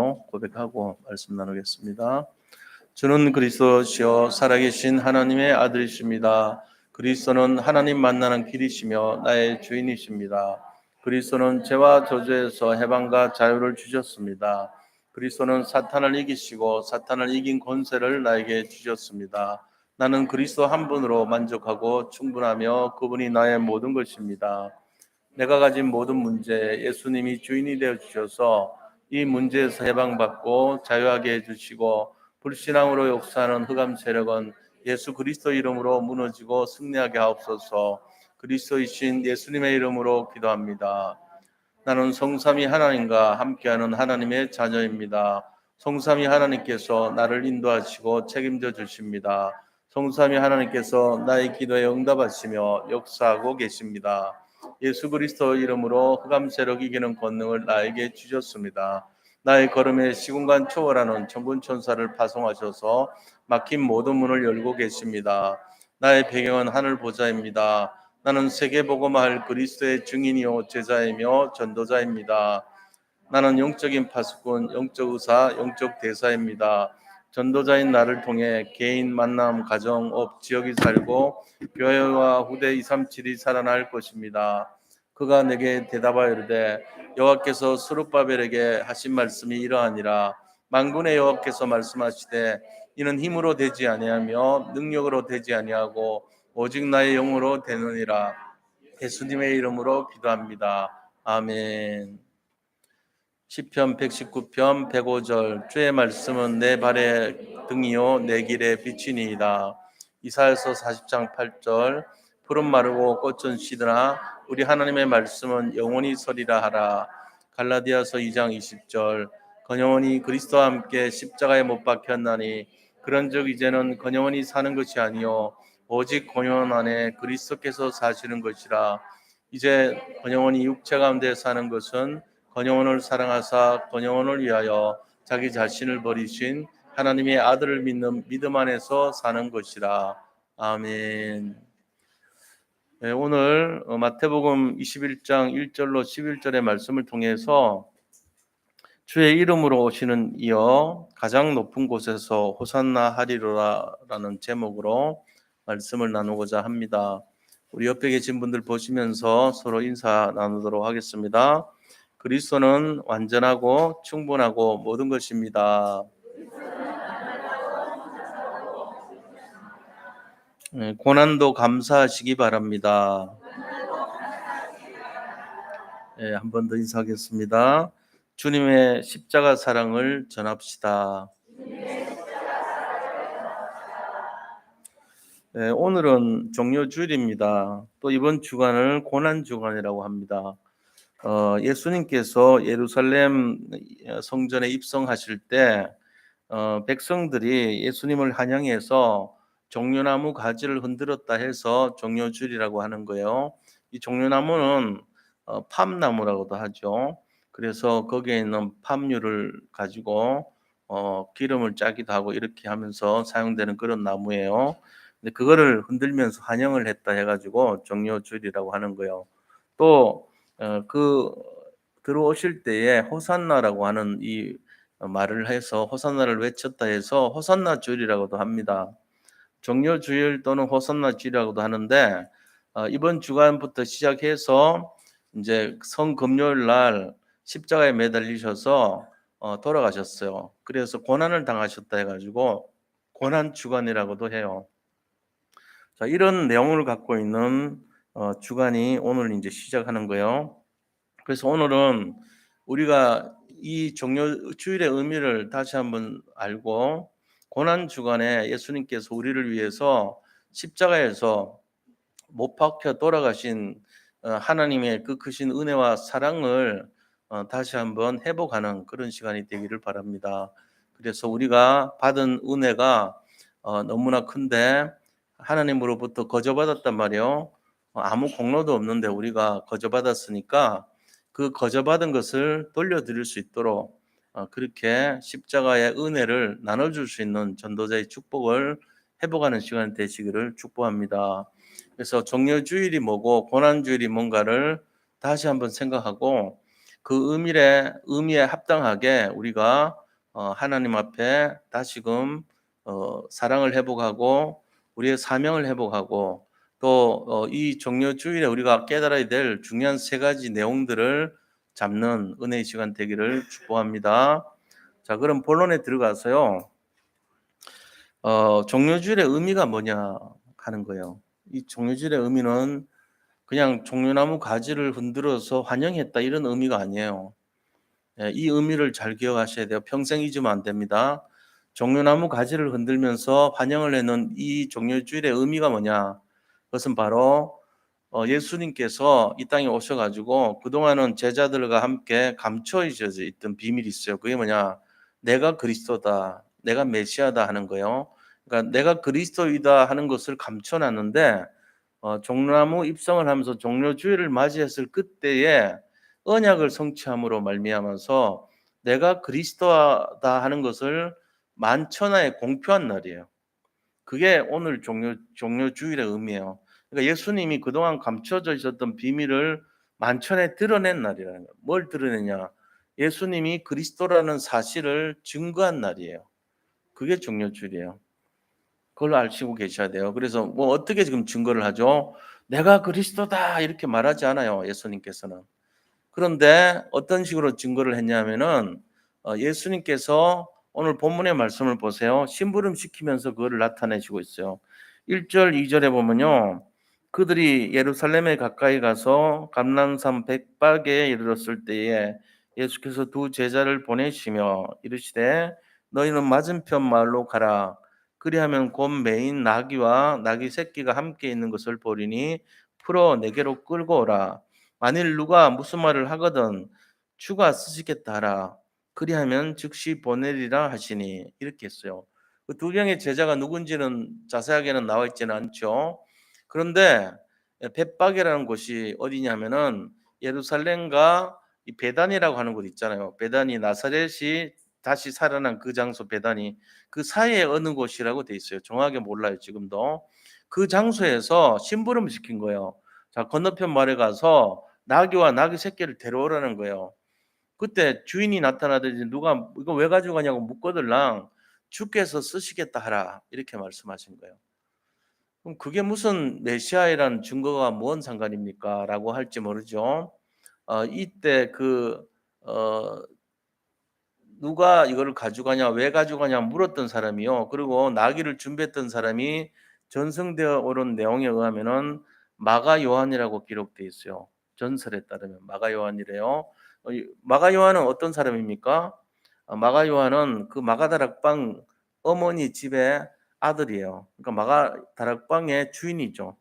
믿음으로 고백하고 말씀 나누겠습니다. 주는 그리스도시요 살아계신 하나님의 아들이십니다. 그리스도는 하나님 만나는 길이시며 나의 주인이십니다. 그리스도는 죄와 저주에서 해방과 자유를 주셨습니다. 그리스도는 사탄을 이기시고 사탄을 이긴 권세를 나에게 주셨습니다. 나는 그리스도 한 분으로 만족하고 충분하며 그분이 나의 모든 것입니다. 내가 가진 모든 문제 예수님이 주인이 되어 주셔서 이 문제에서 해방받고 자유하게 해주시고 불신앙으로 역사하는 흑암 세력은 예수 그리스도 이름으로 무너지고 승리하게 하옵소서. 그리스도이신 예수님의 이름으로 기도합니다. 나는 성삼위 하나님과 함께하는 하나님의 자녀입니다. 성삼위 하나님께서 나를 인도하시고 책임져 주십니다. 성삼위 하나님께서 나의 기도에 응답하시며 역사하고 계십니다. 예수 그리스도 이름으로 흑암 세력 이기는 권능을 나에게 주셨습니다. 나의 걸음에 시공간 초월하는 천군 천사를 파송하셔서 막힌 모든 문을 열고 계십니다. 나의 배경은 하늘 보좌입니다. 나는 세계복음할 그리스도의 증인이요 제자이며 전도자입니다. 나는 영적인 파수꾼, 영적 의사, 영적 대사입니다. 전도자인 나를 통해 개인, 만남, 가정, 업, 지역이 살고 교회와 후대 237이 살아날 것입니다. 그가 내게 대답하여 이르되 여호와께서 스룹바벨에게 하신 말씀이 이러하니라. 만군의 여호와께서 말씀하시되 이는 힘으로 되지 아니하며 능력으로 되지 아니하고 오직 나의 영으로 되느니라. 예수님의 이름으로 기도합니다. 아멘. 시편 119편 105절 주의 말씀은 내 발의 등이요 내 길의 빛이니이다. 이사야서 40장 8절 푸른 마르고 꽃은 시드나 우리 하나님의 말씀은 영원히 서리라 하라. 갈라디아서 2장 20절 건영원히 그리스도와 함께 십자가에 못 박혔나니 그런즉 이제는 건영원히 사는 것이 아니요 오직 건영원 안에 그리스도께서 사시는 것이라. 이제 건영원히 육체 가운데 사는 것은 건영원을 사랑하사 건영원을 위하여 자기 자신을 버리신 하나님의 아들을 믿는 믿음 안에서 사는 것이라. 아멘. 네, 오늘 마태복음 21장 1절로 11절의 말씀을 통해서 주의 이름으로 오시는 이여 가장 높은 곳에서 호산나 하리로라라는 제목으로 말씀을 나누고자 합니다. 우리 옆에 계신 분들 보시면서 서로 인사 나누도록 하겠습니다. 그리스도는 완전하고 충분하고 모든 것입니다. 고난도 감사하시기 바랍니다. 한 번 더 인사하겠습니다. 주님의 십자가 사랑을 전합시다. 오늘은 종료주일입니다. 또 이번 주간을 고난주간이라고 합니다. 예수님께서 예루살렘 성전에 입성하실 때 백성들이 예수님을 환영해서 종려나무 가지를 흔들었다 해서 종려주일이라고 하는 거예요. 이 종려나무는 팜나무라고도 하죠. 그래서 거기에 있는 팜유를 가지고 기름을 짜기도 하고 이렇게 하면서 사용되는 그런 나무예요. 근데 그거를 흔들면서 환영을 했다 해가지고 종려주일이라고 하는 거예요. 또 그 들어오실 때에 호산나라고 하는 이 말을 해서 호산나를 외쳤다 해서 호산나 주일이라고도 합니다. 종려 주일 또는 호산나 주일이라고도 하는데 이번 주간부터 시작해서 이제 성금요일 날 십자가에 매달리셔서 돌아가셨어요. 그래서 고난을 당하셨다 해가지고 고난 주간이라고도 해요. 자, 이런 내용을 갖고 있는 주간이 오늘 이제 시작하는 거예요. 그래서 오늘은 우리가 이 종려 주일의 의미를 다시 한번 알고 고난 주간에 예수님께서 우리를 위해서 십자가에서 못 박혀 돌아가신 하나님의 그 크신 은혜와 사랑을 다시 한번 회복하는 그런 시간이 되기를 바랍니다. 그래서 우리가 받은 은혜가 너무나 큰데 하나님으로부터 거저받았단 말이에요. 아무 공로도 없는데 우리가 거저받았으니까 그 거저받은 것을 돌려드릴 수 있도록 그렇게 십자가의 은혜를 나눠줄 수 있는 전도자의 축복을 회복하는 시간이 되시기를 축복합니다. 그래서 종려주일이 뭐고 고난주일이 뭔가를 다시 한번 생각하고 그 의미에 합당하게 우리가 하나님 앞에 다시금 사랑을 회복하고 우리의 사명을 회복하고 또 이 종료주일에 우리가 깨달아야 될 중요한 세 가지 내용들을 잡는 은혜의 시간 되기를 축복합니다. 자, 그럼 본론에 들어가서요. 종료주일의 의미가 뭐냐 하는 거예요. 이 종료주일의 의미는 그냥 종려나무 가지를 흔들어서 환영했다 이런 의미가 아니에요. 예, 이 의미를 잘 기억하셔야 돼요. 평생 잊으면 안 됩니다. 종려나무 가지를 흔들면서 환영을 해는 이 종려주일의 의미가 뭐냐? 그것은 바로 예수님께서 이 땅에 오셔가지고 그동안은 제자들과 함께 감춰져 있던 비밀이 있어요. 그게 뭐냐? 내가 그리스도다, 내가 메시아다 하는 거예요. 그러니까 내가 그리스도이다 하는 것을 감춰놨는데 종려나무 입성을 하면서 종려주일을 맞이했을 그때에 언약을 성취함으로 말미암아서 내가 그리스도다 하는 것을 만천하에 공표한 날이에요. 그게 오늘 종료주일의 의미예요. 그러니까 예수님이 그동안 감춰져 있었던 비밀을 만천에 드러낸 날이라는 거예요. 뭘 드러내냐? 예수님이 그리스도라는 사실을 증거한 날이에요. 그게 종료주일이에요. 그걸 아시고 계셔야 돼요. 그래서 뭐 어떻게 지금 증거를 하죠? 내가 그리스도다 이렇게 말하지 않아요. 예수님께서는. 그런데 어떤 식으로 증거를 했냐면은 예수님께서 오늘 본문의 말씀을 보세요. 심부름 시키면서 그거를 나타내시고 있어요. 1절, 2절에 보면요. 그들이 예루살렘에 가까이 가서 감람산 백박에 이르렀을 때에 예수께서 두 제자를 보내시며 이르시되 너희는 맞은편 마을로 가라. 그리하면 곧 메인 나귀와 나귀 새끼가 함께 있는 것을 보리니 풀어 내게로 끌고 오라. 만일 누가 무슨 말을 하거든 주가 쓰시겠다 하라. 그리하면 즉시 보내리라 하시니 이렇게 했어요. 그 두 명의 제자가 누군지는 자세하게는 나와 있지는 않죠. 그런데 벳박이라는 곳이 어디냐면은 예루살렘과 이 베단이라고 하는 곳 있잖아요. 베단이 나사렛이 다시 살아난 그 장소 베단이 그 사이에 어느 곳이라고 돼 있어요. 정확하게 몰라요 지금도. 그 장소에서 심부름을 시킨 거예요. 자, 건너편 마을에 가서 나귀와 나귀 새끼를 데려오라는 거예요. 그때 주인이 나타나더니 누가 이거 왜 가지고 가냐고 묻거들랑 주께서 쓰시겠다 하라 이렇게 말씀하신 거예요. 그럼 그게 무슨 메시아이라는 증거가 뭔 상관입니까? 라고 할지 모르죠. 이때 누가 이거를 가져가냐, 왜 가져가냐 물었던 사람이요. 그리고 나귀를 준비했던 사람이 전승되어 오른 내용에 의하면은 마가 요한이라고 기록되어 있어요. 전설에 따르면 마가 요한이래요. 마가 요한은 어떤 사람입니까? 마가 요한은 그 마가 다락방 어머니 집의 아들이에요. 그러니까 마가 다락방의 주인이죠.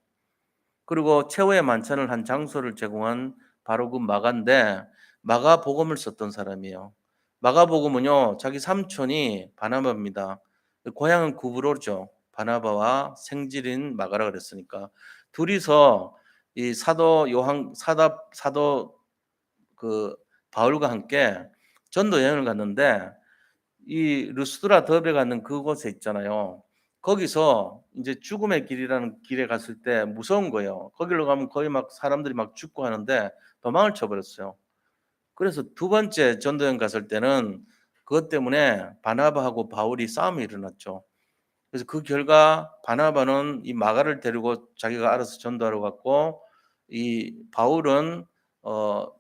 그리고 최후의 만찬을 한 장소를 제공한 바로 그 마가인데 마가복음을 썼던 사람이에요. 마가복음은요 자기 삼촌이 바나바입니다. 고향은 구브로죠. 바나바와 생질인 마가라 그랬으니까 둘이서 이 사도 그 바울과 함께 전도 여행을 갔는데 이 르스드라 더베 가는 그곳에 있잖아요. 거기서 이제 죽음의 길이라는 길에 갔을 때 무서운 거예요. 거기로 가면 거의 막 사람들이 막 죽고 하는데 도망을 쳐버렸어요. 그래서 두 번째 전도여행 갔을 때는 그것 때문에 바나바하고 바울이 싸움이 일어났죠. 그래서 그 결과 바나바는 이 마가를 데리고 자기가 알아서 전도하러 갔고 이 바울은 어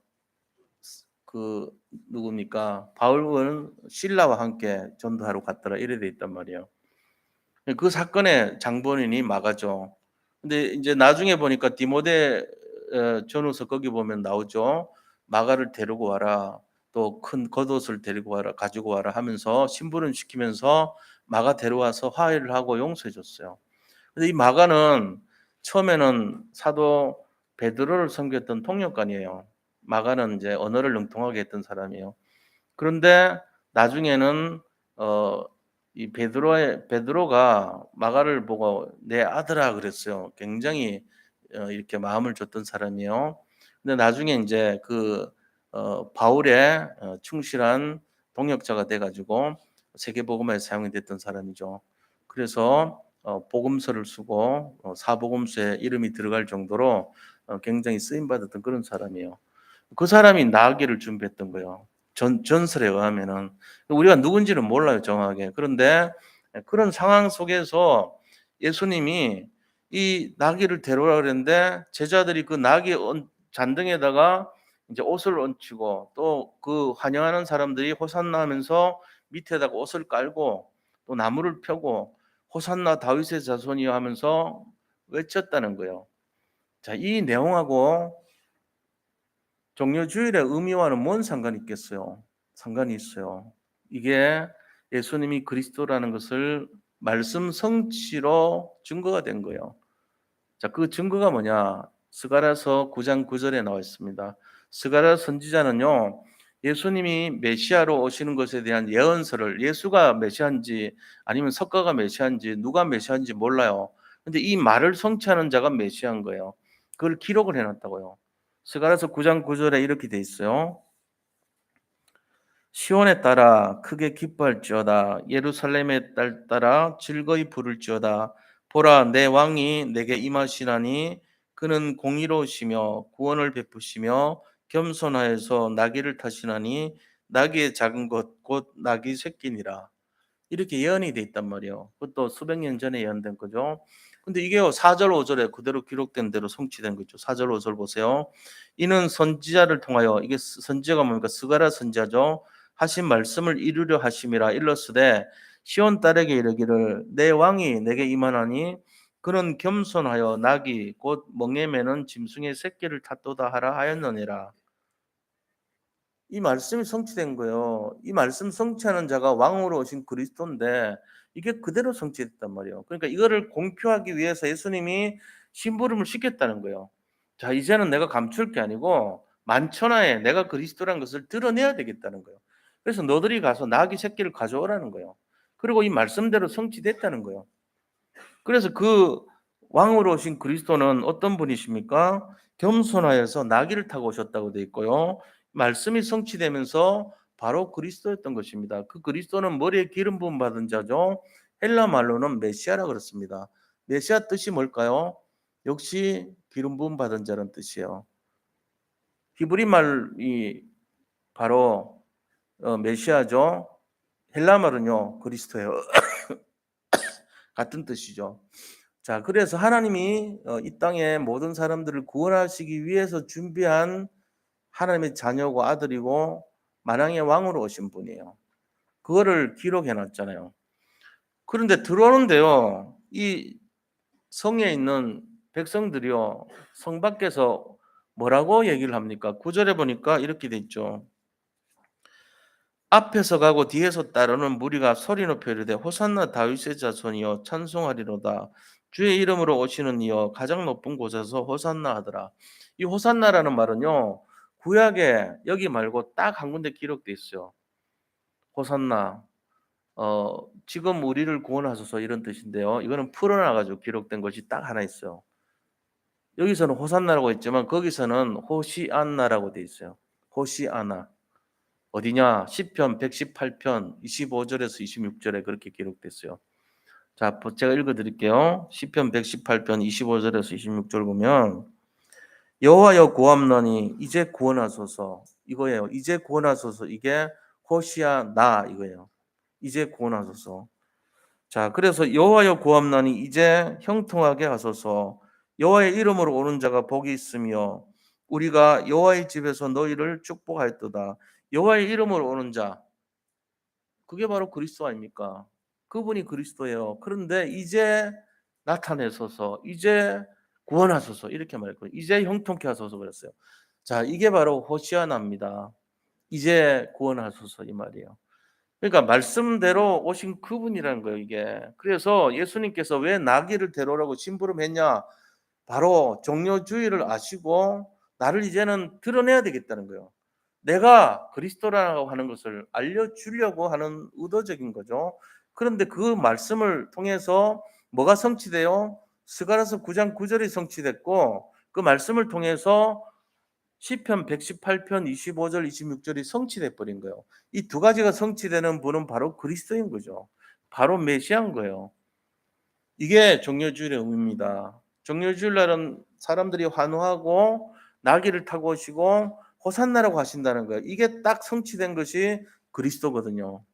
그 누굽니까? 바울은 신라와 함께 전도하러 갔더라 이래 돼 있단 말이에요. 그 사건의 장본인이 마가죠. 근데 이제 나중에 보니까 디모데 전후서 거기 보면 나오죠. 마가를 데리고 와라. 또 큰 겉옷을 데리고 와라, 가지고 와라 하면서 심부름 시키면서 마가 데려와서 화해를 하고 용서해 줬어요. 근데 이 마가는 처음에는 사도 베드로를 섬겼던 통역관이에요. 마가는 이제 언어를 능통하게 했던 사람이에요. 그런데 나중에는 이 베드로가 마가를 보고 내 아들아 그랬어요. 굉장히 이렇게 마음을 줬던 사람이에요. 근데 나중에 이제 바울의 충실한 동역자가 돼가지고 세계복음화에 사용이 됐던 사람이죠. 그래서 복음서를 쓰고 사복음서에 이름이 들어갈 정도로 굉장히 쓰임 받았던 그런 사람이에요. 그 사람이 나귀를 준비했던 거예요. 전설에 의하면은. 우리가 누군지는 몰라요, 정확하게. 그런데 그런 상황 속에서 예수님이 이 나귀를 데려오라 그랬는데 제자들이 그 나귀 잔등에다가 이제 옷을 얹히고 또 그 환영하는 사람들이 호산나 하면서 밑에다가 옷을 깔고 또 나무를 펴고 호산나 다윗의 자손이여 하면서 외쳤다는 거예요. 자, 이 내용하고 종려주일의 의미와는 뭔 상관이 있겠어요? 상관이 있어요. 이게 예수님이 그리스도라는 것을 말씀 성취로 증거가 된 거예요. 자, 그 증거가 뭐냐? 스가랴서 9장 9절에 나와 있습니다. 스가랴 선지자는요, 예수님이 메시아로 오시는 것에 대한 예언서를, 예수가 메시아인지 아니면 석가가 메시아인지 누가 메시아인지 몰라요. 근데 이 말을 성취하는 자가 메시아인 거예요. 그걸 기록을 해놨다고요. 스가랴서 9장 9절에 이렇게 돼 있어요. 시온에 따라 크게 기뻐할지어다. 예루살렘의 딸 따라 즐거이 부를지어다. 보라, 내 왕이 내게 임하시나니 그는 공의로우시며 구원을 베푸시며 겸손하여서 나귀를 타시나니 나귀의 작은 것 곧 나귀 새끼니라. 이렇게 예언이 돼 있단 말이에요. 그것도 수백 년 전에 예언된 거죠. 근데 이게요, 4절 5절에 그대로 기록된 대로 성취된 거죠. 4절 5절 보세요. 이는 선지자를 통하여, 이게 선지자가 뭡니까? 스가랴 선지자죠. 하신 말씀을 이루려 하심이라. 일렀으되 시온 딸에게 이르기를 내 왕이 내게 임하나니 그는 겸손하여 나귀 곧 멍에 매는 짐승의 새끼를 탔도다 하라 하였느니라. 이 말씀이 성취된 거예요. 이 말씀 성취하는 자가 왕으로 오신 그리스도인데 이게 그대로 성취됐단 말이에요. 그러니까 이거를 공표하기 위해서 예수님이 심부름을 시켰다는 거예요. 자, 이제는 내가 감출 게 아니고 만천하에 내가 그리스도라는 것을 드러내야 되겠다는 거예요. 그래서 너들이 가서 나귀 새끼를 가져오라는 거예요. 그리고 이 말씀대로 성취됐다는 거예요. 그래서 그 왕으로 오신 그리스도는 어떤 분이십니까? 겸손하여서 나귀를 타고 오셨다고 되어 있고요. 말씀이 성취되면서 바로 그리스도였던 것입니다. 그 그리스도는 머리에 기름 부음 받은 자죠. 헬라 말로는 메시아라 그렇습니다. 메시아 뜻이 뭘까요? 역시 기름 부음 받은 자라는 뜻이에요. 히브리 말이 바로 메시아죠. 헬라 말은요 그리스도예요. 같은 뜻이죠. 자, 그래서 하나님이 이 땅의 모든 사람들을 구원하시기 위해서 준비한 하나님의 자녀고 아들이고 만왕의 왕으로 오신 분이에요. 그거를 기록해 놨잖아요. 그런데 들어오는데요. 이 성에 있는 백성들이요. 성 밖에서 뭐라고 얘기를 합니까? 9절에 보니까 이렇게 돼 있죠. 앞에서 가고 뒤에서 따르는 무리가 소리 높여 이르되 호산나 다윗의 자손이여 찬송하리로다. 주의 이름으로 오시는 이여 가장 높은 곳에서 호산나 하더라. 이 호산나라는 말은요. 구약에 여기 말고 딱 한 군데 기록돼 있어요. 호산나. 지금 우리를 구원하소서 이런 뜻인데요. 이거는 풀어놔 가지고 기록된 것이 딱 하나 있어요. 여기서는 호산나라고 했지만 거기서는 호시안나라고 돼 있어요. 호시아나. 어디냐? 시편 118편 25절에서 26절에 그렇게 기록됐어요. 자, 제가 읽어 드릴게요. 시편 118편 25절에서 26절 보면 여호와여 구함나니 이제 구원하소서. 이거예요. 이제 구원하소서. 이게 호시아 나 이거예요. 이제 구원하소서. 자, 그래서 여호와여 구함나니 이제 형통하게 하소서. 여호와의 이름으로 오는 자가 복이 있으며 우리가 여호와의 집에서 너희를 축복하였도다. 여호와의 이름으로 오는 자, 그게 바로 그리스도 아닙니까? 그분이 그리스도예요. 그런데 이제 나타내소서, 이제 구원하소서 이렇게 말했거든요. 이제 형통케 하소서 그랬어요. 자, 이게 바로 호시아나입니다. 이제 구원하소서 이 말이에요. 그러니까 말씀대로 오신 그분이라는 거예요, 이게. 그래서 예수님께서 왜 나귀를 데려오라고 심부름했냐? 바로 종료주의를 아시고 나를 이제는 드러내야 되겠다는 거예요. 내가 그리스도라고 하는 것을 알려주려고 하는 의도적인 거죠. 그런데 그 말씀을 통해서 뭐가 성취돼요? 스가랴서 9장 9절이 성취됐고 그 말씀을 통해서 시편 118편 25절 26절이 성취돼 버린 거예요. 이 두 가지가 성취되는 분은 바로 그리스도인 거죠. 바로 메시아인 거예요. 이게 종려주일의 의미입니다. 종려주일 날은 사람들이 환호하고 나귀를 타고 오시고 호산나라고 하신다는 거예요. 이게 딱 성취된 것이 그리스도거든요.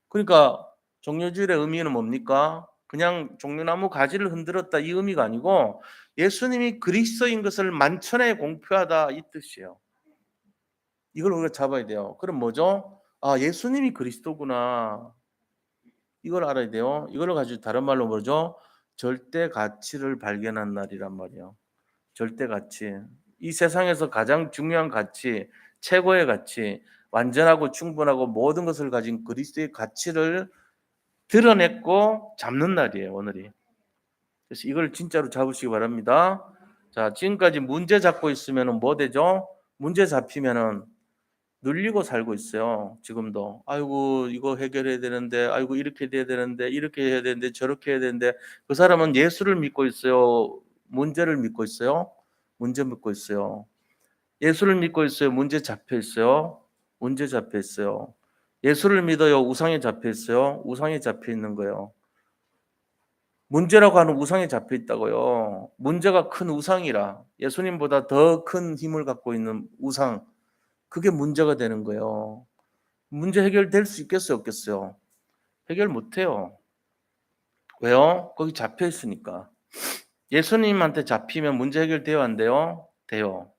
그러니까 종려주일의 의미는 뭡니까? 그냥 종려나무 가지를 흔들었다 이 의미가 아니고 예수님이 그리스도인 것을 만천하에 공표하다 이 뜻이에요. 이걸 우리가 잡아야 돼요. 그럼 뭐죠? 아, 예수님이 그리스도구나. 이걸 알아야 돼요. 이걸 가지고 다른 말로 뭐죠? 절대 가치를 발견한 날이란 말이에요. 절대 가치. 이 세상에서 가장 중요한 가치, 최고의 가치, 완전하고 충분하고 모든 것을 가진 그리스도의 가치를 드러냈고 잡는 날이에요, 오늘이. 그래서 이걸 진짜로 잡으시기 바랍니다. 자, 지금까지 문제 잡고 있으면 뭐 되죠? 문제 잡히면은 눌리고 살고 있어요. 지금도. 아이고, 이거 해결해야 되는데, 아이고, 이렇게 돼야 되는데, 이렇게 해야 되는데, 저렇게 해야 되는데, 그 사람은 예수를 믿고 있어요. 문제를 믿고 있어요. 문제 믿고 있어요. 예수를 믿고 있어요. 문제 잡혀 있어요. 문제 잡혀 있어요. 예수를 믿어요. 우상에 잡혀 있어요. 우상에 잡혀 있는 거예요. 문제라고 하는 우상에 잡혀 있다고요. 문제가 큰 우상이라 예수님보다 더 큰 힘을 갖고 있는 우상, 그게 문제가 되는 거예요. 문제 해결될 수 있겠어요, 없겠어요? 해결 못 해요. 왜요? 거기 잡혀 있으니까. 예수님한테 잡히면 문제 해결돼요, 안 돼요? 돼요.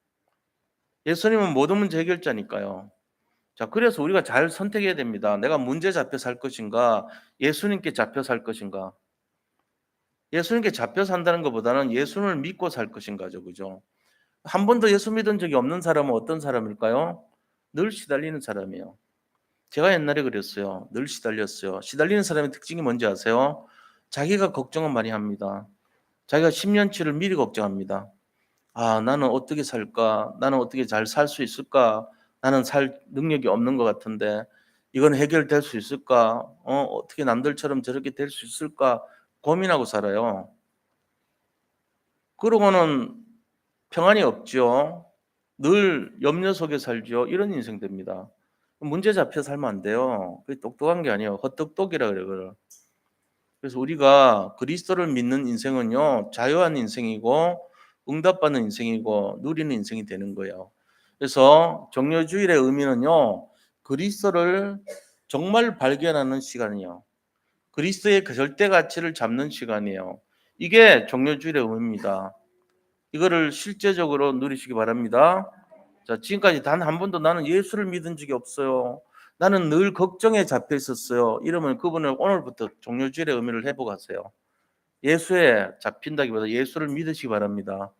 예수님은 모든 문제 해결자니까요. 자, 그래서 우리가 잘 선택해야 됩니다. 내가 문제 잡혀 살 것인가, 예수님께 잡혀 살 것인가. 예수님께 잡혀 산다는 것보다는 예수님을 믿고 살 것인가죠, 그죠? 한 번도 예수 믿은 적이 없는 사람은 어떤 사람일까요? 늘 시달리는 사람이에요. 제가 옛날에 그랬어요. 늘 시달렸어요. 시달리는 사람의 특징이 뭔지 아세요? 자기가 걱정은 많이 합니다. 자기가 10년치를 미리 걱정합니다. 아, 나는 어떻게 살까? 나는 어떻게 잘 살 수 있을까? 나는 살 능력이 없는 것 같은데 이건 해결될 수 있을까? 어떻게 남들처럼 저렇게 될 수 있을까? 고민하고 살아요. 그러고는 평안이 없죠. 늘 염려 속에 살죠. 이런 인생 됩니다. 문제 잡혀 살면 안 돼요. 그게 똑똑한 게 아니에요. 헛똑똑이라 그래요. 그걸. 그래서 우리가 그리스도를 믿는 인생은요, 자유한 인생이고 응답받는 인생이고 누리는 인생이 되는 거예요. 그래서 정료주일의 의미는요, 그리스도를 정말 발견하는 시간이에요. 그리스도의 그 절대 가치를 잡는 시간이에요. 이게 정료주일의 의미입니다. 이거를 실제적으로 누리시기 바랍니다. 자, 지금까지 단 한 번도 나는 예수를 믿은 적이 없어요. 나는 늘 걱정에 잡혀 있었어요. 이러면 그분을 오늘부터 종료주일의 의미를 회복하세요. 예수에 잡힌다기보다 예수를 믿으시기 바랍니다.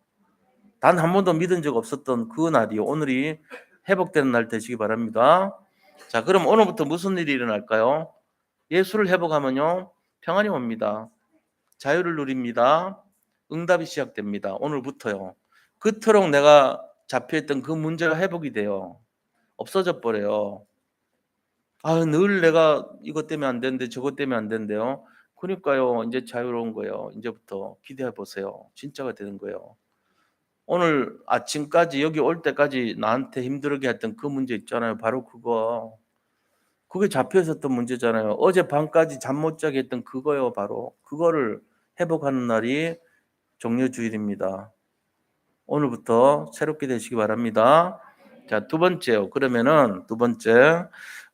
단 한 번도 믿은 적 없었던 그 날이 오늘이 회복되는 날 되시기 바랍니다. 자, 그럼 오늘부터 무슨 일이 일어날까요? 예수를 회복하면요, 평안이 옵니다. 자유를 누립니다. 응답이 시작됩니다. 오늘부터요. 그토록 내가 잡혀있던 그 문제가 회복이 돼요. 없어져 버려요. 아, 늘 내가 이것 때문에 안 되는데 저것 때문에 안 된대요. 그러니까요. 이제 자유로운 거예요. 이제부터 기대해 보세요. 진짜가 되는 거예요. 오늘 아침까지 여기 올 때까지 나한테 힘들게 했던 그 문제 있잖아요. 바로 그거. 그게 잡혀 있었던 문제잖아요. 어제 밤까지 잠 못 자게 했던 그거요. 바로 그거를 회복하는 날이 종료주일입니다. 오늘부터 새롭게 되시기 바랍니다. 자, 두 번째요. 그러면은 두 번째,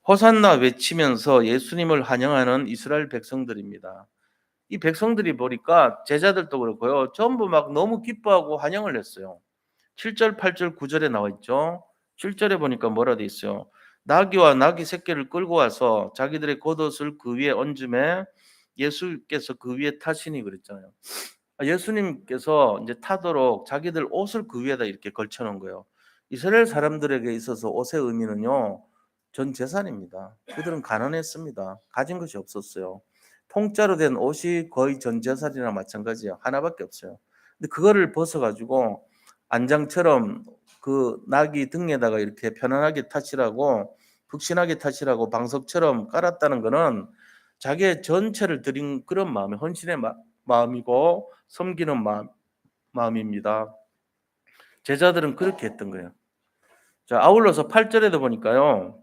호산나 외치면서 예수님을 환영하는 이스라엘 백성들입니다. 이 백성들이 보니까 제자들도 그렇고요. 전부 막 너무 기뻐하고 환영을 했어요. 7절, 8절, 9절에 나와 있죠. 7절에 보니까 뭐라 돼 있어요. 나귀와 나귀 새끼를 끌고 와서 자기들의 겉옷을 그 위에 얹음에 예수께서 그 위에 타시니 그랬잖아요. 예수님께서 이제 타도록 자기들 옷을 그 위에다 이렇게 걸쳐 놓은 거예요. 이스라엘 사람들에게 있어서 옷의 의미는요, 전 재산입니다. 그들은 가난했습니다. 가진 것이 없었어요. 통짜로 된 옷이 거의 전 재산이나 마찬가지예요. 하나밖에 없어요. 근데 그거를 벗어가지고 안장처럼 그 나귀 등에다가 이렇게 편안하게 타시라고, 푹신하게 타시라고 방석처럼 깔았다는 거는 자기의 전체를 드린 그런 마음의 헌신의 마음이고 섬기는 마음입니다. 제자들은 그렇게 했던 거예요. 자, 아울러서 8절에도 보니까요.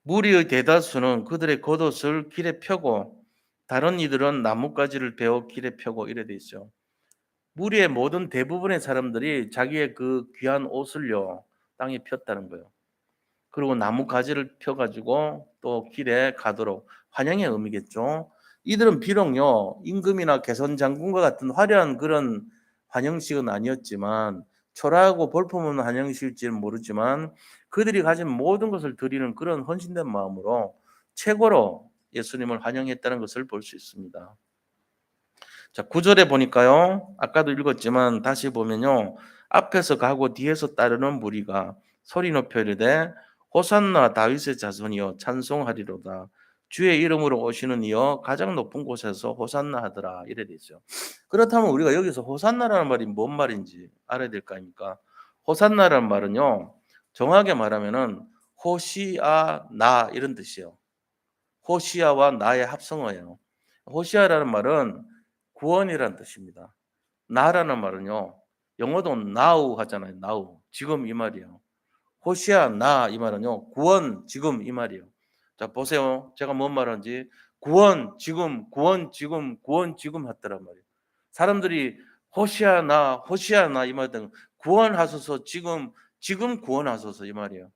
무리의 대다수는 그들의 겉옷을 길에 펴고 다른 이들은 나뭇가지를 베어 길에 펴고 이래 돼 있어요. 무리의 모든 대부분의 사람들이 자기의 그 귀한 옷을요, 땅에 폈다는 거예요. 그리고 나무 가지를 펴가지고 또 길에 가도록 환영의 의미겠죠. 이들은 비록요 임금이나 개선 장군과 같은 화려한 그런 환영식은 아니었지만 초라하고 볼품없는 환영식일지는 모르지만 그들이 가진 모든 것을 드리는 그런 헌신된 마음으로 최고로 예수님을 환영했다는 것을 볼 수 있습니다. 자, 9절에 보니까요. 아까도 읽었지만 다시 보면요. 앞에서 가고 뒤에서 따르는 무리가 소리 높여 이르되 호산나 다윗의 자손이여 찬송하리로다. 주의 이름으로 오시는 이여 가장 높은 곳에서 호산나 하더라. 이래 돼 있죠. 그렇다면 우리가 여기서 호산나라는 말이 뭔 말인지 알아야 될 거 아닙니까? 호산나라는 말은요. 정확하게 말하면은 호시아나 이런 뜻이에요. 호시아와 나의 합성어예요. 호시아라는 말은 구원이라는 뜻입니다. 나라는 말은요. 영어도 now 하잖아요. now. 지금 이 말이에요. 호시아 나 이 말은요. 구원 지금 이 말이에요. 자, 보세요. 제가 뭔 말하는지. 구원 지금 구원 지금 구원 지금 했더란 말이에요. 사람들이 호시아 나 이 말은 구원하소서 지금 구원하소서 이 말이에요.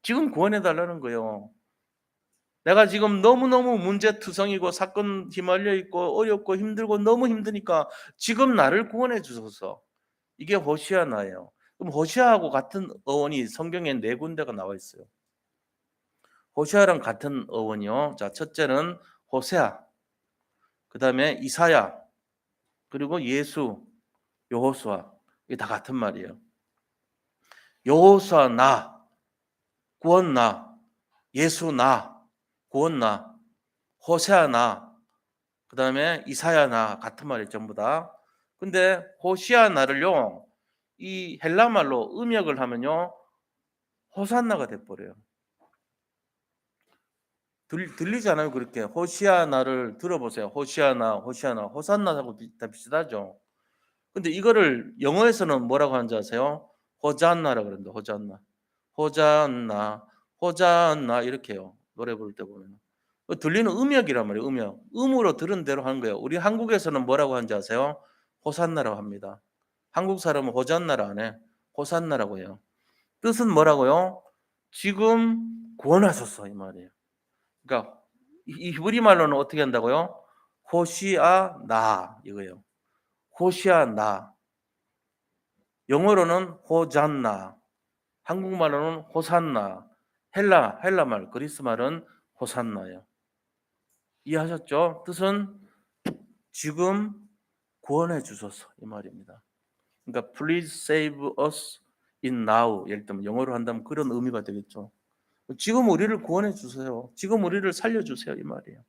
지금 구원해 달라는 거예요. 내가 지금 너무너무 문제투성이고 사건 휘말려 있고 어렵고 힘들고 너무 힘드니까 지금 나를 구원해 주소서. 이게 호시아나예요. 그럼 호시아하고 같은 어원이 성경에 네 군데가 나와 있어요. 호시아랑 같은 어원이요. 자, 첫째는 호세아, 그 다음에 이사야, 그리고 예수, 여호수아. 이게 다 같은 말이에요. 여호수아 나, 구원 나, 예수 나, 구원 나, 호세아 나, 그 다음에 이사야나 같은 말이 전부 다. 근데 호시아나를요, 이 헬라 말로 음역을 하면요, 호산나가 돼버려요. 들리잖아요, 그렇게. 호시아나를 들어보세요. 호시아나, 호산나하고 다 비슷하죠. 근데 이거를 영어에서는 뭐라고 하는지 아세요? 호잔나라 그런다, 호잔나. 호잔나, 호잔나 이렇게 해요. 노래 부를 때 보면. 들리는 음역이란 말이에요. 음역. 음으로 들은 대로 하는 거예요. 우리 한국에서는 뭐라고 하는지 아세요? 호산나라고 합니다. 한국 사람은 호잔나라 안 해. 호산나라고 해요. 뜻은 뭐라고요? 지금 구원하소서 이 말이에요. 그러니까 이 히브리 말로는 어떻게 한다고요? 호시아나 이거예요. 호시아나. 영어로는 호잔나. 한국말로는 호산나. 헬라 말, 그리스 말은 호산나예요. 이해하셨죠? 뜻은 지금 구원해 주소서 이 말입니다. 그러니까 please save us in now. 예를 들면 영어로 한다면 그런 의미가 되겠죠. 지금 우리를 구원해 주세요. 지금 우리를 살려 주세요 이 말이에요.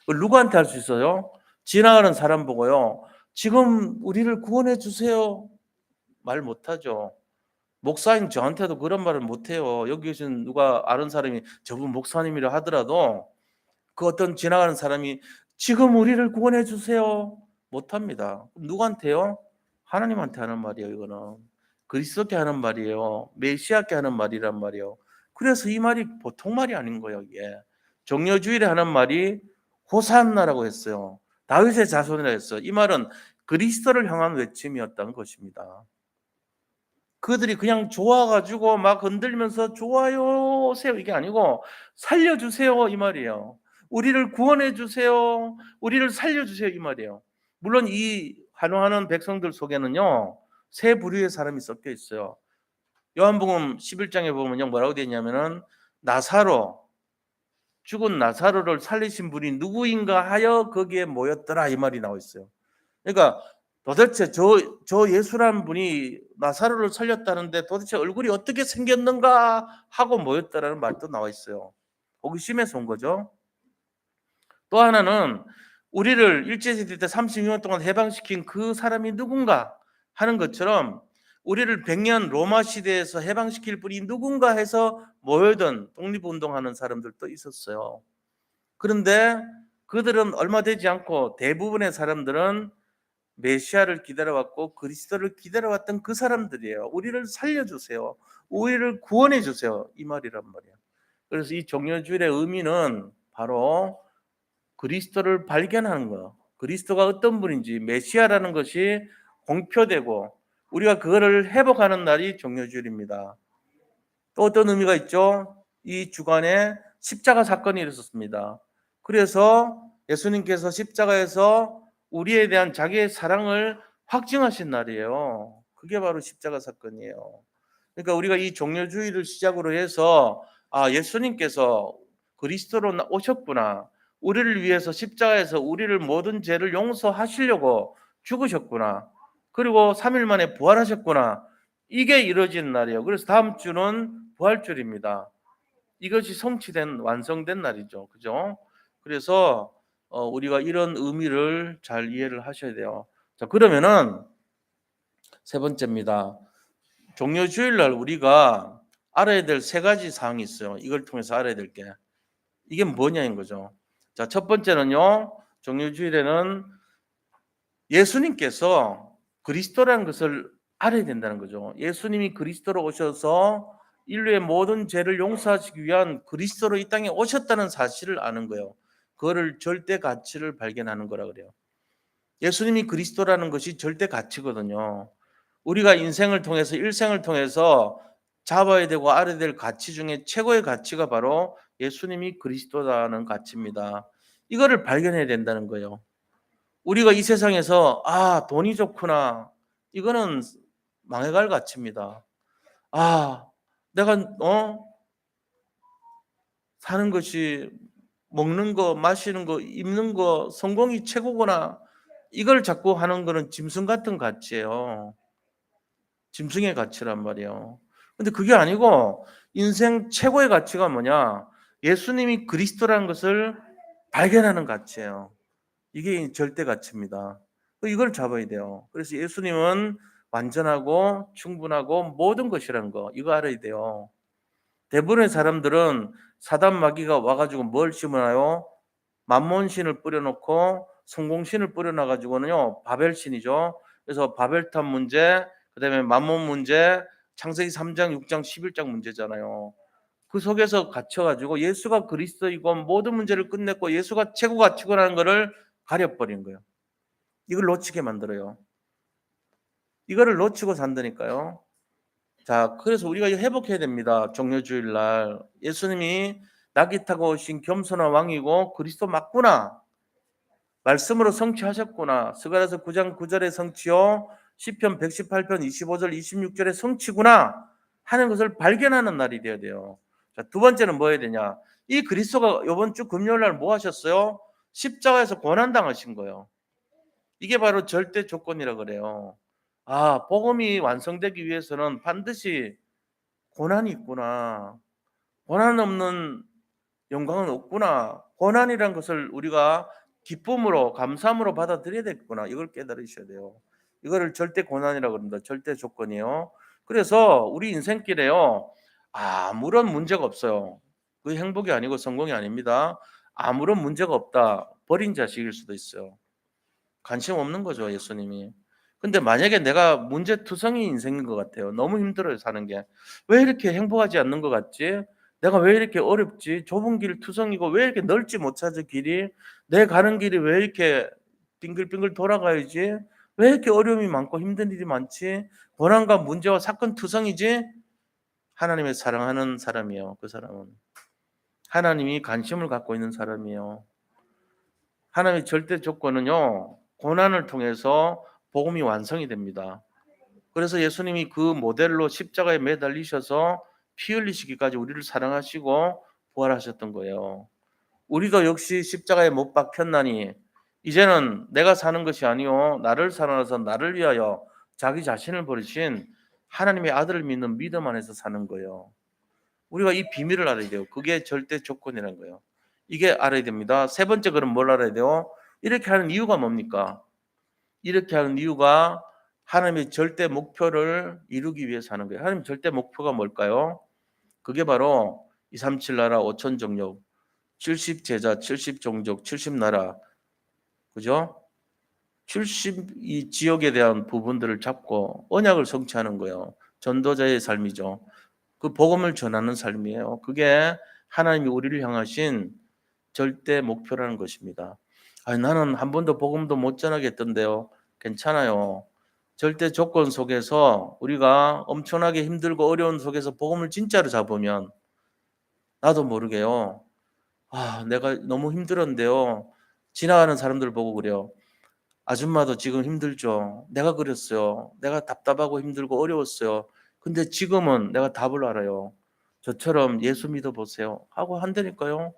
누구한테 할 수 있어요? 지나가는 사람 보고요. 지금 우리를 구원해 주세요. 말 못하죠. 목사인 저한테도 그런 말을 못해요. 여기 계신 누가 아는 사람이 저분 목사님이라 하더라도 그 어떤 지나가는 사람이 지금 우리를 구원해 주세요. 못합니다. 누구한테요? 하나님한테 하는 말이에요. 이거는 그리스도께 하는 말이에요. 메시아께 하는 말이란 말이에요. 그래서 이 말이 보통 말이 아닌 거예요. 이게 정여주일에 하는 말이 호산나라고 했어요. 다윗의 자손이라 했어요. 이 말은 그리스도를 향한 외침이었다는 것입니다. 그들이 그냥 좋아가지고 막 흔들면서 좋아요 오세요 이게 아니고 살려주세요 이 말이에요. 우리를 구원해 주세요. 우리를 살려주세요 이 말이에요. 물론 이 환호하는 백성들 속에는요 세 부류의 사람이 섞여 있어요. 요한복음 11장에 보면요 뭐라고 되어 있냐면은 나사로, 죽은 나사로를 살리신 분이 누구인가 하여 거기에 모였더라 이 말이 나와 있어요. 그러니까 도대체 저 예수라는 분이 나사로를 살렸다는데 도대체 얼굴이 어떻게 생겼는가 하고 모였다라는 말도 나와 있어요. 호기심에서 온 거죠. 또 하나는 우리를 일제시대 때 36년 동안 해방시킨 그 사람이 누군가 하는 것처럼 우리를 100년 로마 시대에서 해방시킬 분이 누군가 해서 모여든 독립운동하는 사람들도 있었어요. 그런데 그들은 얼마 되지 않고 대부분의 사람들은 메시아를 기다려왔고 그리스도를 기다려왔던 그 사람들이에요. 우리를 살려주세요. 우리를 구원해 주세요. 이 말이란 말이에요. 그래서 이 종려주일의 의미는 바로 그리스도를 발견하는 거예요. 그리스도가 어떤 분인지 메시아라는 것이 공표되고 우리가 그거를 회복하는 날이 종려주일입니다. 또 어떤 의미가 있죠? 이 주간에 십자가 사건이 일어섰습니다. 그래서 예수님께서 십자가에서 우리에 대한 자기의 사랑을 확증하신 날이에요. 그게 바로 십자가 사건이에요. 그러니까 우리가 이 종려주의를 시작으로 해서 예수님께서 그리스도로 오셨구나. 우리를 위해서 십자가에서 우리를 모든 죄를 용서하시려고 죽으셨구나. 그리고 3일 만에 부활하셨구나. 이게 이루어진 날이에요. 그래서 다음 주는 부활절입니다. 이것이 성취된 완성된 날이죠. 그죠? 그래서 우리가 이런 의미를 잘 이해를 하셔야 돼요. 자, 그러면은 세 번째입니다. 종려주일 날 우리가 알아야 될 세 가지 사항이 있어요. 이걸 통해서 알아야 될 게. 이게 뭐냐인 거죠. 자, 첫 번째는요. 종려주일에는 예수님께서 그리스도라는 것을 알아야 된다는 거죠. 예수님이 그리스도로 오셔서 인류의 모든 죄를 용서하시기 위한 그리스도로 이 땅에 오셨다는 사실을 아는 거예요. 그거를 절대 가치를 발견하는 거라 그래요. 예수님이 그리스도라는 것이 절대 가치거든요. 우리가 인생을 통해서 일생을 통해서 잡아야 되고 알아야 될 가치 중에 최고의 가치가 바로 예수님이 그리스도라는 가치입니다. 이거를 발견해야 된다는 거예요. 우리가 이 세상에서 돈이 좋구나. 이거는 망해갈 가치입니다. 내가 사는 것이 먹는 거, 마시는 거, 입는 거, 성공이 최고구나. 이걸 자꾸 하는 거는 짐승 같은 가치예요. 짐승의 가치란 말이에요. 근데 그게 아니고 인생 최고의 가치가 뭐냐? 예수님이 그리스도라는 것을 발견하는 가치예요. 이게 절대 가치입니다. 이걸 잡아야 돼요. 그래서 예수님은 완전하고 충분하고 모든 것이라는 거 이거 알아야 돼요. 대부분의 사람들은 사단 마귀가 와가지고 뭘 심어놔요? 만몬신을 뿌려놓고 성공신을 뿌려놔가지고는요 바벨신이죠. 그래서 바벨탑 문제, 그다음에 만몬 문제, 창세기 3장, 6장, 11장 문제잖아요. 그 속에서 갇혀가지고 예수가 그리스도이고 모든 문제를 끝냈고 예수가 최고 가치고라는 것을 가려버린 거예요. 이걸 놓치게 만들어요. 이거를 놓치고 산다니까요. 자, 그래서 우리가 이거 회복해야 됩니다. 종려주일 날 예수님이 낙이 타고 오신 겸손한 왕이고 그리스도 맞구나. 말씀으로 성취하셨구나. 스가랴서 9장 9절의 성취요. 시편 118편 25절 26절의 성취구나 하는 것을 발견하는 날이 되어야 돼요. 자, 두 번째는 뭐 해야 되냐? 이 그리스도가 이번 주 금요일 날 뭐 하셨어요? 십자가에서 고난 당하신 거예요. 이게 바로 절대 조건이라 그래요. 복음이 완성되기 위해서는 반드시 고난이 있구나. 고난 없는 영광은 없구나. 고난이란 것을 우리가 기쁨으로 감사함으로 받아들여야 되겠구나. 이걸 깨달으셔야 돼요. 이거를 절대 고난이라고 그럽니다. 절대 조건이요. 그래서 우리 인생길에요. 아무런 문제가 없어요. 그 행복이 아니고 성공이 아닙니다. 아무런 문제가 없다. 버린 자식일 수도 있어요. 관심 없는 거죠, 예수님이. 근데 만약에 내가 문제투성이 인생인 것 같아요. 너무 힘들어요, 사는 게. 왜 이렇게 행복하지 않는 것 같지? 내가 왜 이렇게 어렵지? 좁은 길 투성이고 왜 이렇게 넓지 못하지 길이? 내 가는 길이 왜 이렇게 빙글빙글 돌아가야지? 왜 이렇게 어려움이 많고 힘든 일이 많지? 고난과 문제와 사건 투성이지? 하나님의 사랑하는 사람이에요, 그 사람은. 하나님이 관심을 갖고 있는 사람이에요. 하나님의 절대 조건은요, 고난을 통해서 복음이 완성이 됩니다. 그래서 예수님이 그 모델로 십자가에 매달리셔서 피 흘리시기까지 우리를 사랑하시고 부활하셨던 거예요. 우리도 역시 십자가에 못 박혔나니 이제는 내가 사는 것이 아니요 나를 살아나서 나를 위하여 자기 자신을 버리신 하나님의 아들을 믿는 믿음 안에서 사는 거예요. 우리가 이 비밀을 알아야 돼요. 그게 절대 조건이라는 거예요. 이게 알아야 됩니다. 세 번째 그럼 뭘 알아야 돼요? 이렇게 하는 이유가 뭡니까? 이렇게 하는 이유가 하나님의 절대 목표를 이루기 위해서 하는 거예요. 하나님의 절대 목표가 뭘까요? 그게 바로 237 나라 5천 정력, 70 제자, 70 종족, 70 나라. 그죠? 70 이 지역에 대한 부분들을 잡고 언약을 성취하는 거예요. 전도자의 삶이죠. 그 복음을 전하는 삶이에요. 그게 하나님이 우리를 향하신 절대 목표라는 것입니다. 나는 한 번도 복음도 못 전하겠던데요. 괜찮아요. 절대 조건 속에서 우리가 엄청나게 힘들고 어려운 속에서 복음을 진짜로 잡으면 나도 모르게요. 내가 너무 힘들었는데요. 지나가는 사람들 보고 그래요. 아줌마도 지금 힘들죠. 내가 그랬어요. 내가 답답하고 힘들고 어려웠어요. 근데 지금은 내가 답을 알아요. 저처럼 예수 믿어보세요. 하고 한다니까요.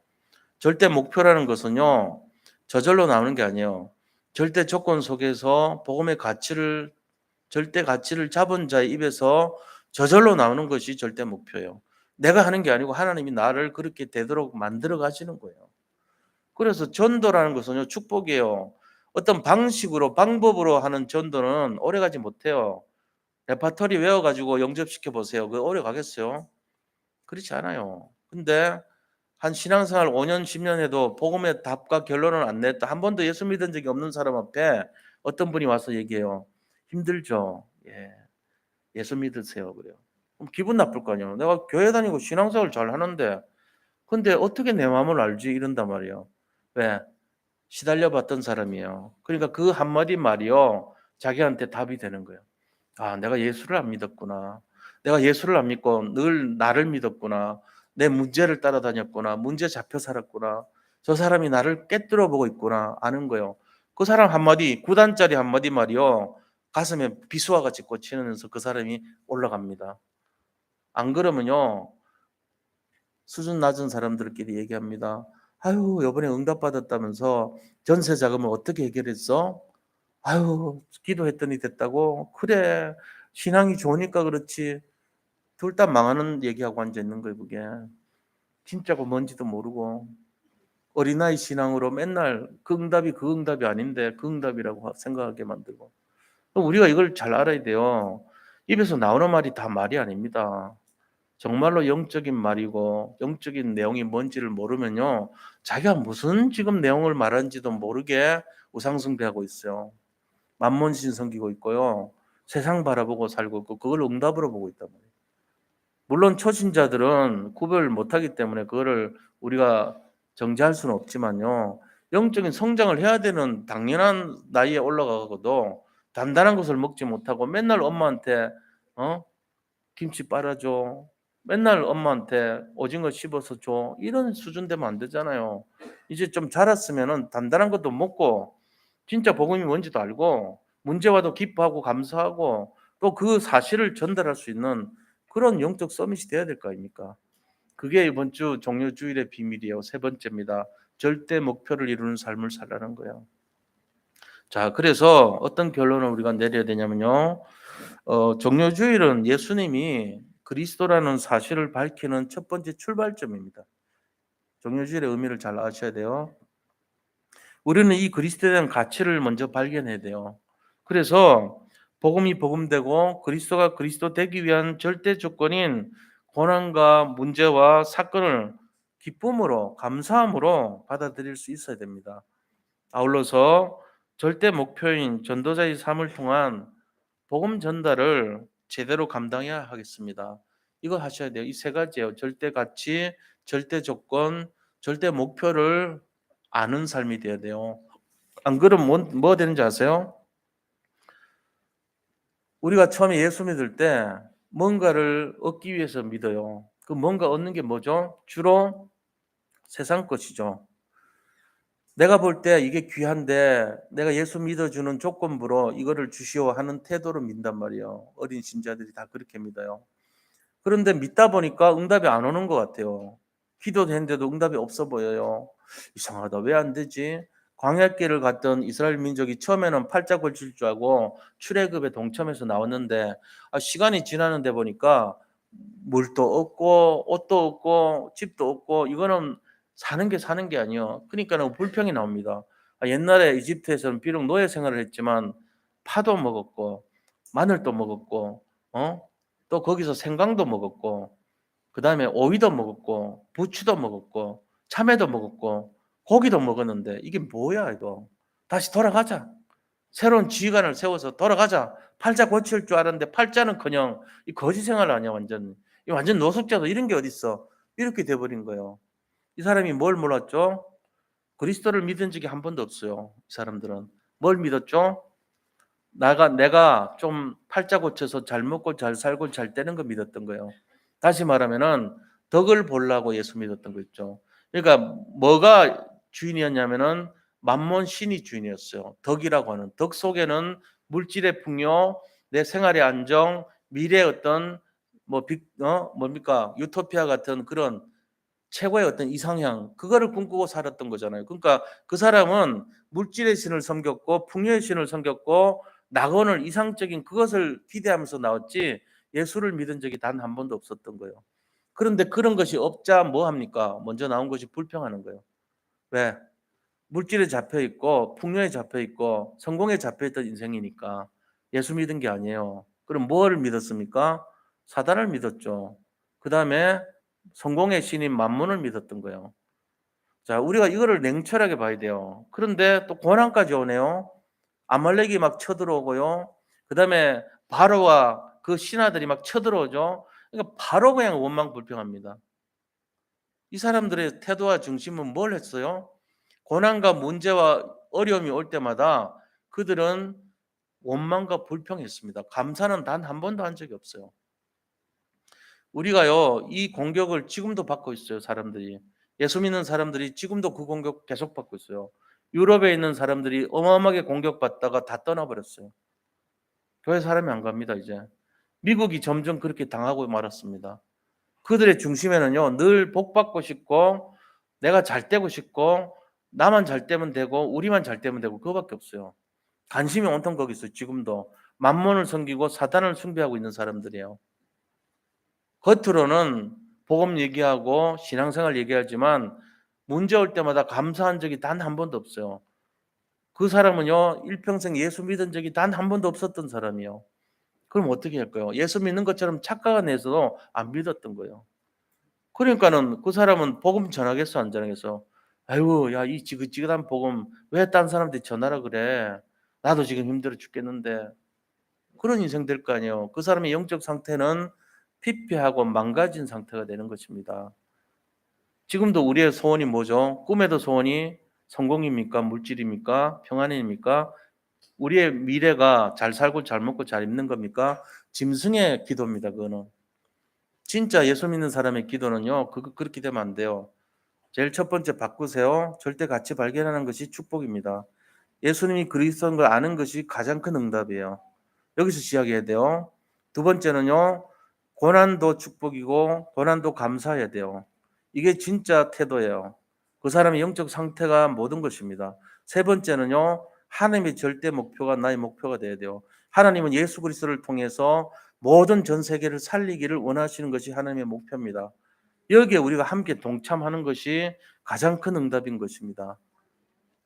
절대 목표라는 것은요, 저절로 나오는 게 아니에요. 절대 조건 속에서 복음의 가치를, 절대 가치를 잡은 자의 입에서 저절로 나오는 것이 절대 목표예요. 내가 하는 게 아니고 하나님이 나를 그렇게 되도록 만들어 가시는 거예요. 그래서 전도라는 것은요, 축복이에요. 어떤 방식으로, 방법으로 하는 전도는 오래가지 못해요. 레파토리 외워가지고 영접시켜 보세요. 그거 오래 가겠어요? 그렇지 않아요. 근데 한 신앙생활 5년, 10년 해도 복음의 답과 결론을 안 냈다. 한 번도 예수 믿은 적이 없는 사람 앞에 어떤 분이 와서 얘기해요. 힘들죠? 예. 예수 믿으세요. 그래요. 그럼 기분 나쁠 거 아니에요. 내가 교회 다니고 신앙생활 잘 하는데, 근데 어떻게 내 마음을 알지? 이런단 말이에요. 왜? 시달려 봤던 사람이에요. 그러니까 그 한마디 말이요, 자기한테 답이 되는 거예요. 내가 예수를 안 믿었구나. 내가 예수를 안 믿고 늘 나를 믿었구나. 내 문제를 따라다녔구나. 문제 잡혀 살았구나. 저 사람이 나를 꿰뚫어 보고 있구나. 아는 거예요. 그 사람 한마디, 9단짜리 한마디 말이요, 가슴에 비수와 같이 꽂히면서 그 사람이 올라갑니다. 안 그러면요, 수준 낮은 사람들끼리 얘기합니다. 아유, 이번에 응답받았다면서 전세 자금을 어떻게 해결했어? 아유, 기도했더니 됐다고? 그래, 신앙이 좋으니까 그렇지. 둘 다 망하는 얘기하고 앉아 있는 거예요, 그게. 진짜고 뭔지도 모르고. 어린아이 신앙으로 맨날 그 응답이 아닌데 그 응답이라고 생각하게 만들고. 우리가 이걸 잘 알아야 돼요. 입에서 나오는 말이 다 말이 아닙니다. 정말로 영적인 말이고 영적인 내용이 뭔지를 모르면요, 자기가 무슨 지금 내용을 말하는지도 모르게 우상숭배하고 있어요. 만몬신 섬기고 있고요, 세상 바라보고 살고 있고 그걸 응답으로 보고 있단 말이에요. 물론 초신자들은 구별 못하기 때문에 그거를 우리가 정죄할 수는 없지만요, 영적인 성장을 해야 되는 당연한 나이에 올라가고도 단단한 것을 먹지 못하고 맨날 엄마한테 김치 빨아줘, 맨날 엄마한테 오징어 씹어서 줘, 이런 수준 되면 안 되잖아요. 이제 좀 자랐으면은 단단한 것도 먹고 진짜 복음이 뭔지도 알고 문제 와도 기뻐하고 감사하고 또 그 사실을 전달할 수 있는 그런 영적 서밋이 돼야 될 거 아닙니까? 그게 이번 주 종료주일의 비밀이에요. 세 번째입니다. 절대 목표를 이루는 삶을 살라는 거예요. 자, 그래서 어떤 결론을 우리가 내려야 되냐면요, 종료주일은 예수님이 그리스도라는 사실을 밝히는 첫 번째 출발점입니다. 종료주일의 의미를 잘 아셔야 돼요. 우리는 이 그리스도에 대한 가치를 먼저 발견해야 돼요. 그래서 복음이 복음되고 그리스도가 그리스도 되기 위한 절대 조건인 고난과 문제와 사건을 기쁨으로, 감사함으로 받아들일 수 있어야 됩니다. 아울러서 절대 목표인 전도자의 삶을 통한 복음 전달을 제대로 감당해야 하겠습니다. 이거 하셔야 돼요. 이 세 가지예요. 절대 가치, 절대 조건, 절대 목표를 아는 삶이 돼야 돼요. 안 그러면 뭐 되는지 아세요? 우리가 처음에 예수 믿을 때 뭔가를 얻기 위해서 믿어요. 그 뭔가 얻는 게 뭐죠? 주로 세상 것이죠. 내가 볼 때 이게 귀한데 내가 예수 믿어주는 조건부로 이거를 주시오 하는 태도로 믿단 말이에요. 어린 신자들이 다 그렇게 믿어요. 그런데 믿다 보니까 응답이 안 오는 것 같아요. 기도도 했는데도 응답이 없어 보여요. 이상하다. 왜 안 되지? 광야길을 갔던 이스라엘 민족이 처음에는 팔자 걸칠 줄 알고 출애굽에 동참해서 나왔는데, 시간이 지나는데 보니까 물도 없고 옷도 없고 집도 없고, 이거는 사는 게 아니에요. 그러니까는 불평이 나옵니다. 옛날에 이집트에서는 비록 노예 생활을 했지만 파도 먹었고 마늘도 먹었고, 또 거기서 생강도 먹었고, 그 다음에 오이도 먹었고, 부추도 먹었고, 참외도 먹었고, 고기도 먹었는데 이게 뭐야 이거? 다시 돌아가자. 새로운 지휘관을 세워서 돌아가자. 팔자 고칠 줄 알았는데 팔자는커녕 이 거지 생활 아니야 완전. 이 완전 노숙자도 이런 게 어딨어? 이렇게 돼버린 거예요. 이 사람이 뭘 몰랐죠? 그리스도를 믿은 적이 한 번도 없어요. 이 사람들은 뭘 믿었죠? 내가 좀 팔자 고쳐서 잘 먹고 잘 살고 잘 되는 거 믿었던 거예요. 다시 말하면은 덕을 보려고 예수 믿었던 거 있죠. 그러니까 뭐가 주인이었냐면은 만몬 신이 주인이었어요. 덕이라고 하는 덕 속에는 물질의 풍요, 내 생활의 안정, 미래의 어떤 뭡니까 유토피아 같은 그런 최고의 어떤 이상향 그거를 꿈꾸고 살았던 거잖아요. 그러니까 그 사람은 물질의 신을 섬겼고 풍요의 신을 섬겼고 낙원을 이상적인 그것을 기대하면서 나왔지 예수를 믿은 적이 단 한 번도 없었던 거예요. 그런데 그런 것이 없자 뭐 합니까? 먼저 나온 것이 불평하는 거예요. 왜? 물질에 잡혀 있고 풍요에 잡혀 있고 성공에 잡혀 있던 인생이니까 예수 믿은 게 아니에요. 그럼 뭘 믿었습니까? 사단을 믿었죠. 그다음에 성공의 신인 만문을 믿었던 거예요. 자, 우리가 이거를 냉철하게 봐야 돼요. 그런데 또 고난까지 오네요. 아말렉이 막 쳐들어오고요. 그다음에 바로와 그 신하들이 막 쳐들어오죠. 그러니까 바로 그냥 원망불평합니다. 이 사람들의 태도와 중심은 뭘 했어요? 고난과 문제와 어려움이 올 때마다 그들은 원망과 불평했습니다. 감사는 단 한 번도 한 적이 없어요. 우리가요, 이 공격을 지금도 받고 있어요, 사람들이. 예수 믿는 사람들이 지금도 그 공격 계속 받고 있어요. 유럽에 있는 사람들이 어마어마하게 공격받다가 다 떠나버렸어요. 교회 사람이 안 갑니다, 이제. 미국이 점점 그렇게 당하고 말았습니다. 그들의 중심에는요, 늘 복받고 싶고, 내가 잘 되고 싶고, 나만 잘 되면 되고, 우리만 잘 되면 되고, 그거밖에 없어요. 관심이 온통 거기 있어요, 지금도. 만몬을 섬기고 사단을 숭배하고 있는 사람들이에요. 겉으로는 복음 얘기하고 신앙생활 얘기하지만 문제 올 때마다 감사한 적이 단 한 번도 없어요. 그 사람은요, 일평생 예수 믿은 적이 단 한 번도 없었던 사람이에요. 그럼 어떻게 할까요? 예수 믿는 것처럼 착각한 애서도 안 믿었던 거예요. 그러니까는 그 사람은 복음 전하겠어, 안 전하겠어? 아이고, 야, 이 지긋지긋한 복음 왜 딴 사람한테 전하라 그래? 나도 지금 힘들어 죽겠는데. 그런 인생 될 거 아니에요. 그 사람의 영적 상태는 피폐하고 망가진 상태가 되는 것입니다. 지금도 우리의 소원이 뭐죠? 꿈에도 소원이 성공입니까? 물질입니까? 평안입니까? 우리의 미래가 잘 살고 잘 먹고 잘 입는 겁니까? 짐승의 기도입니다. 그거는. 진짜 예수 믿는 사람의 기도는요. 그렇게 되면 안 돼요. 제일 첫 번째 바꾸세요. 절대 가치 발견하는 것이 축복입니다. 예수님이 그리스도인 걸 아는 것이 가장 큰 응답이에요. 여기서 시작해야 돼요. 두 번째는요. 고난도 축복이고 고난도 감사해야 돼요. 이게 진짜 태도예요. 그 사람의 영적 상태가 모든 것입니다. 세 번째는요. 하나님의 절대 목표가 나의 목표가 돼야 돼요. 하나님은 예수 그리스도를 통해서 모든 전 세계를 살리기를 원하시는 것이 하나님의 목표입니다. 여기에 우리가 함께 동참하는 것이 가장 큰 응답인 것입니다.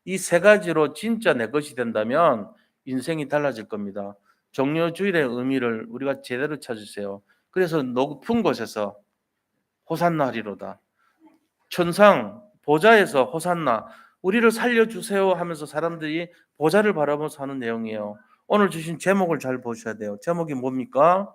이 세 가지로 진짜 내 것이 된다면 인생이 달라질 겁니다. 종려주일의 의미를 우리가 제대로 찾으세요. 그래서 높은 곳에서 호산나 하리로다. 천상 보좌에서 호산나 우리를 살려주세요 하면서 사람들이 보좌를 바라보면서 하는 내용이에요. 오늘 주신 제목을 잘 보셔야 돼요. 제목이 뭡니까?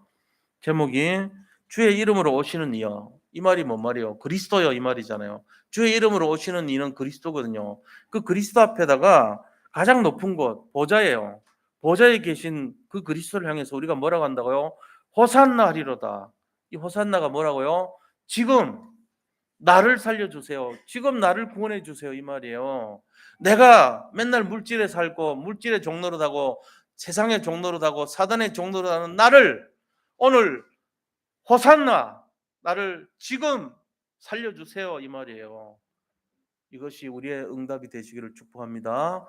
제목이 주의 이름으로 오시는 이여. 이 말이 뭔 말이에요? 그리스도여 이 말이잖아요. 주의 이름으로 오시는 이는 그리스도거든요. 그 그리스도 앞에다가 가장 높은 곳 보좌예요. 보좌에 계신 그 그리스도를 향해서 우리가 뭐라고 한다고요? 호산나 하리로다. 이 호산나가 뭐라고요? 지금 나를 살려주세요. 지금 나를 구원해 주세요. 이 말이에요. 내가 맨날 물질에 살고 물질의 종로로 타고 세상의 종로로 타고 사단의 종로로 타는 나를 오늘 호산나 나를 지금 살려주세요. 이 말이에요. 이것이 우리의 응답이 되시기를 축복합니다.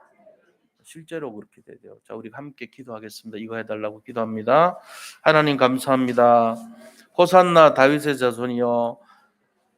실제로 그렇게 돼요. 자, 우리 함께 기도하겠습니다. 이거 해달라고 기도합니다. 하나님 감사합니다. 호산나 다윗의 자손이여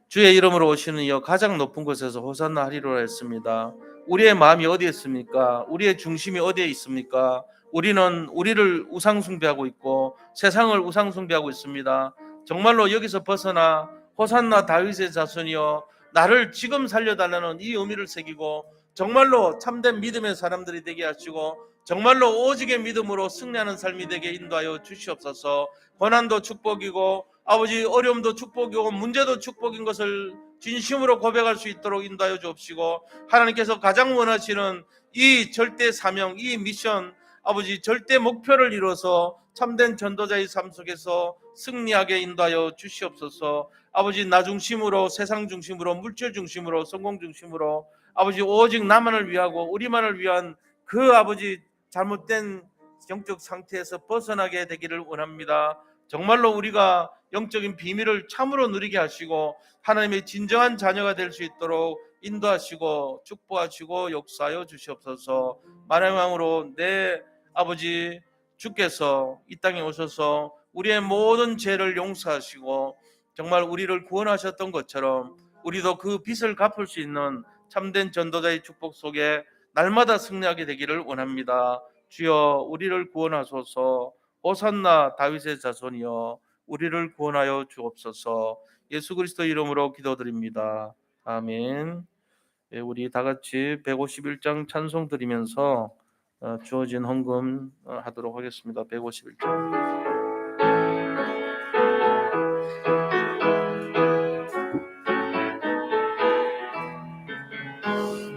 주의 이름으로 오시는 이여 가장 높은 곳에서 호산나 하리로라 했습니다. 우리의 마음이 어디에 있습니까? 우리의 중심이 어디에 있습니까? 우리는 우리를 우상 숭배하고 있고 세상을 우상 숭배하고 있습니다. 정말로 여기서 벗어나 호산나 다윗의 자손이여 나를 지금 살려달라는 이 의미를 새기고 정말로 참된 믿음의 사람들이 되게 하시고 정말로 오직의 믿음으로 승리하는 삶이 되게 인도하여 주시옵소서. 고난도 축복이고 아버지 어려움도 축복이고 문제도 축복인 것을 진심으로 고백할 수 있도록 인도하여 주옵시고 하나님께서 가장 원하시는 이 절대 사명, 이 미션 아버지 절대 목표를 이뤄서 참된 전도자의 삶 속에서 승리하게 인도하여 주시옵소서. 아버지 나 중심으로, 세상 중심으로, 물질 중심으로, 성공 중심으로 아버지 오직 나만을 위하고 우리만을 위한 그 아버지 잘못된 영적 상태에서 벗어나게 되기를 원합니다. 정말로 우리가 영적인 비밀을 참으로 누리게 하시고 하나님의 진정한 자녀가 될 수 있도록 인도하시고 축복하시고 역사하여 주시옵소서. 만왕의 왕으로 내 아버지 주께서 이 땅에 오셔서 우리의 모든 죄를 용서하시고 정말 우리를 구원하셨던 것처럼 우리도 그 빚을 갚을 수 있는 참된 전도자의 축복 속에 날마다 승리하게 되기를 원합니다. 주여 우리를 구원하소서. 호산나 다윗의 자손이여 우리를 구원하여 주옵소서. 예수 그리스도 이름으로 기도드립니다. 아멘. 예, 우리 다 같이 151장 찬송 드리면서 주어진 헌금 하도록 하겠습니다. 151장.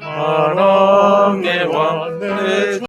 만왕의 왕 내